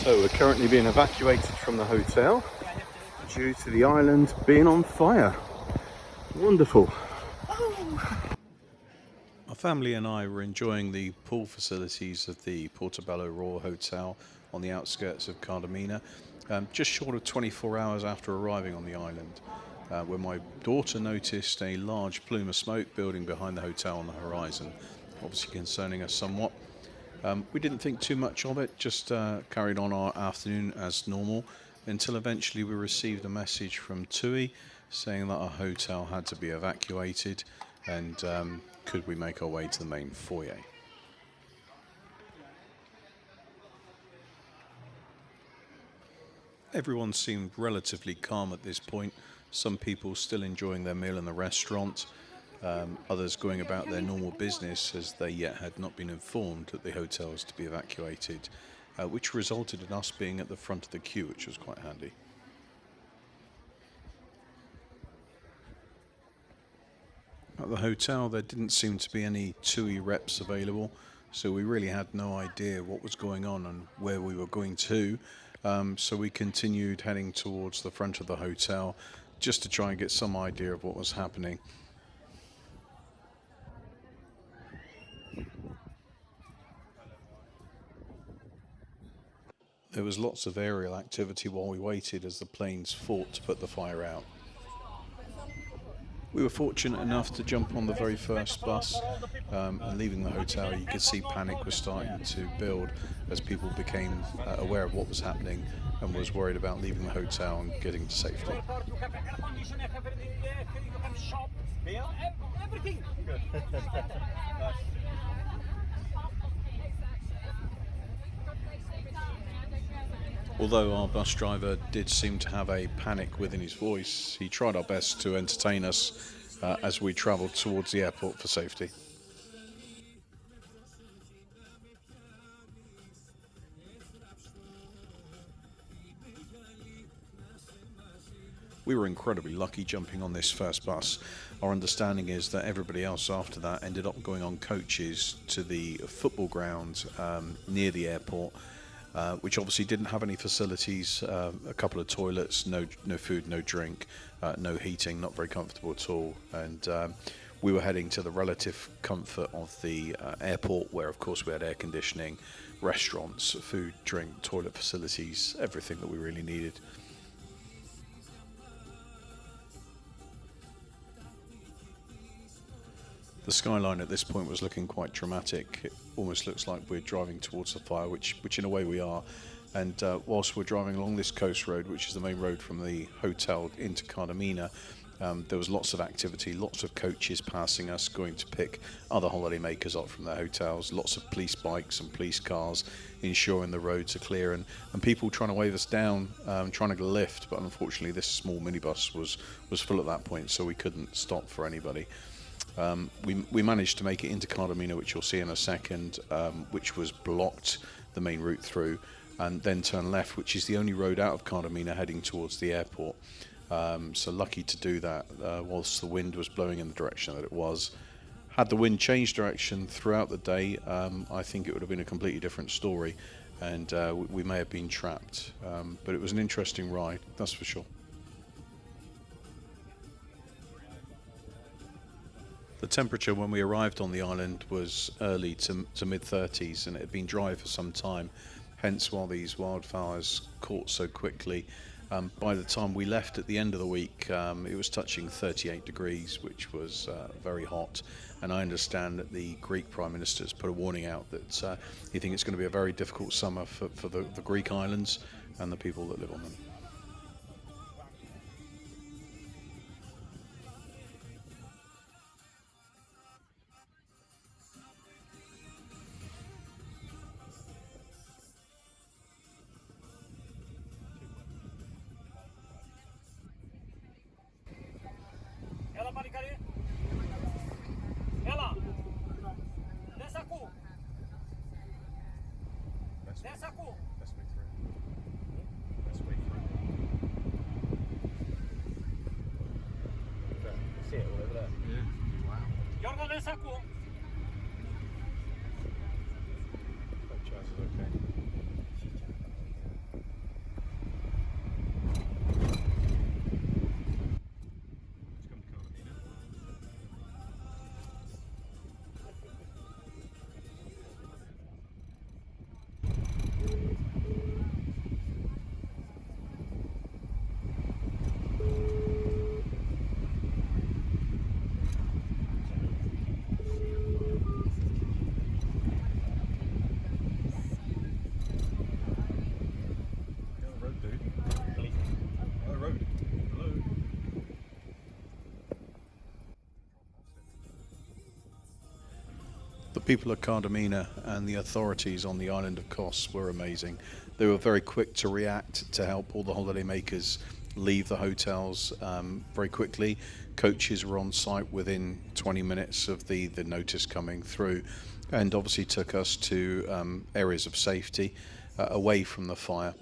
So we're currently being evacuated from the hotel due to the island being on fire. Wonderful. My family and I were enjoying the pool facilities of the Porto Bello Royal Hotel on the outskirts of Kardamena, just short of 24 hours after arriving on the island, when my daughter noticed a large plume of smoke building behind the hotel on the horizon, obviously concerning us somewhat. We didn't think too much of it, just carried on our afternoon as normal until eventually we received a message from TUI saying that our hotel had to be evacuated and could we make our way to the main foyer. Everyone seemed relatively calm at this point, some people still enjoying their meal in the restaurant. Others going about their normal business as they yet had not been informed that the hotel was to be evacuated, which resulted in us being at the front of the queue, which was quite handy. At the hotel, there didn't seem to be any TUI reps available, so we really had no idea what was going on and where we were going to. So we continued heading towards the front of the hotel just to try and get some idea of what was happening. There was lots of aerial activity while we waited as the planes fought to put the fire out. We were fortunate enough to jump on the very first bus, and leaving the hotel you could see panic was starting to build as people became aware of what was happening and was worried about leaving the hotel and getting to safety. Although our bus driver did seem to have a panic within his voice, he tried our best to entertain us as we travelled towards the airport for safety. We were incredibly lucky jumping on this first bus. Our understanding is that everybody else after that ended up going on coaches to the football ground near the airport, which obviously didn't have any facilities, a couple of toilets, no food, no drink, no heating, not very comfortable at all. And we were heading to the relative comfort of the airport, where of course we had air conditioning, restaurants, food, drink, toilet facilities, everything that we really needed. The skyline at this point was looking quite dramatic. It almost looks like we're driving towards the fire, which in a way we are. And whilst we're driving along this coast road, which is the main road from the hotel into Kardamena, there was lots of activity, lots of coaches passing us, going to pick other holidaymakers up from their hotels, lots of police bikes and police cars, ensuring the roads are clear, and people trying to wave us down, trying to get a lift. But unfortunately, this small minibus was full at that point, so we couldn't stop for anybody. We managed to make it into Kardamena, which you'll see in a second, which was blocked, the main route through, and then turn left, which is the only road out of Kardamena heading towards the airport. So lucky to do that whilst the wind was blowing in the direction that it was. Had the wind changed direction throughout the day, I think it would have been a completely different story, and we may have been trapped. But it was an interesting ride, that's for sure. The temperature when we arrived on the island was early to mid-30s, and it had been dry for some time, hence why these wildfires caught so quickly. By the time we left at the end of the week, it was touching 38 degrees, which was very hot. And I understand that the Greek Prime Minister has put a warning out that he thinks it's going to be a very difficult summer for the Greek islands and the people that live on them. See it all over there. Yeah. Wow. Jorgo, ven saco. Hope Charles is okay. People of Kardamena and the authorities on the island of Kos were amazing. They were very quick to react to help all the holidaymakers leave the hotels very quickly. Coaches were on site within 20 minutes of the notice coming through, and obviously took us to areas of safety away from the fire.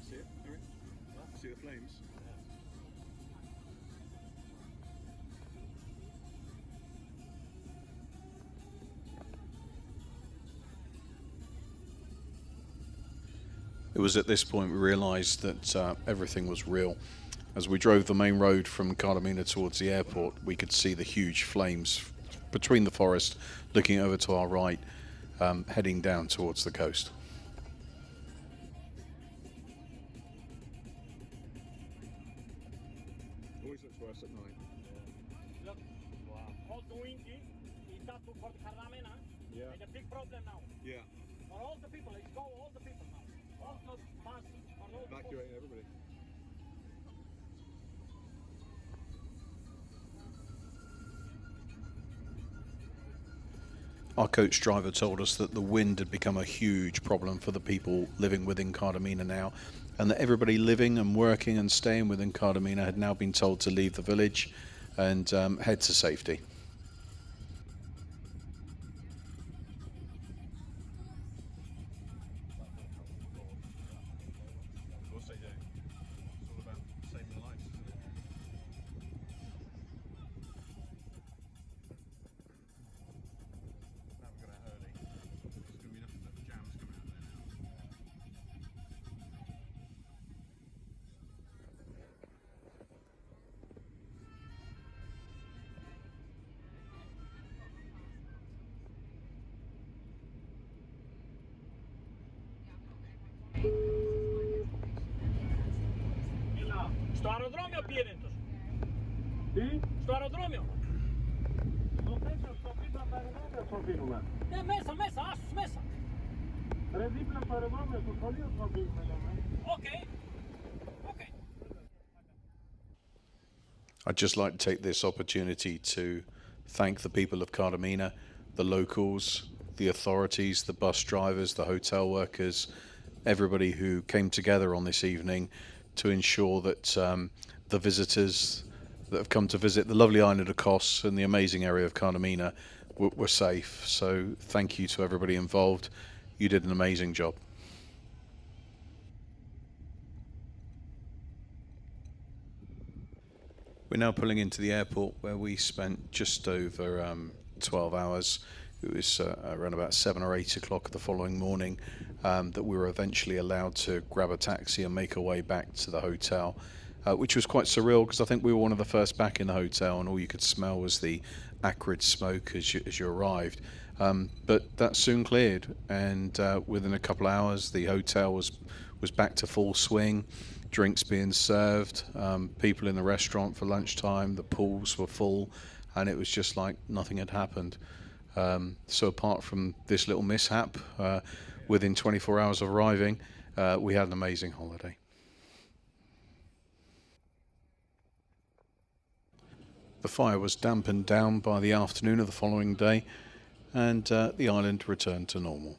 See it, Eric? See the flames? It was at this point we realised that everything was real. As we drove the main road from Kardamena towards the airport, we could see the huge flames between the forest, looking over to our right, heading down towards the coast. Always looks worse at night. Look, all the wind is that for the Kardamena. Yeah. And the big problem now. Yeah. For all the people, it's go all the people now. All the buses, for all the Evacuating everybody. Our coach driver told us that the wind had become a huge problem for the people living within Kardamena now, and that everybody living and working and staying within Kardamena had now been told to leave the village and head to safety. Of course they do. It's all about saving lives, isn't it? Now we've got out early. There's going to be nothing but jams coming out there now. Στο αεροδρόμιο πήγαινε. Τι? Στο αεροδρόμιο. Στο πίσω, στο πίσω από το αεροδρόμιο το αφήνουμε. Μέσα, άσους μέσα. Ρε δίπλα στο αεροδρόμιο, στο σχολείο το αφήνουμε, λέμε. Οκ. I'd just like to take this opportunity to thank the people of Kardamena, the locals, the authorities, the bus drivers, the hotel workers, everybody who came together on this evening to ensure that the visitors that have come to visit the lovely island of Kos and the amazing area of Kardamena were safe. So thank you to everybody involved. You did an amazing job. We're now pulling into the airport where we spent just over 12 hours. It was around about 7 or 8 o'clock the following morning that we were eventually allowed to grab a taxi and make our way back to the hotel, which was quite surreal because I think we were one of the first back in the hotel and all you could smell was the acrid smoke as you arrived. But that soon cleared, and within a couple of hours the hotel was back to full swing. Drinks being served, people in the restaurant for lunchtime, the pools were full, and it was just like nothing had happened. So apart from this little mishap, within 24 hours of arriving, we had an amazing holiday. The fire was dampened down by the afternoon of the following day, and the island returned to normal.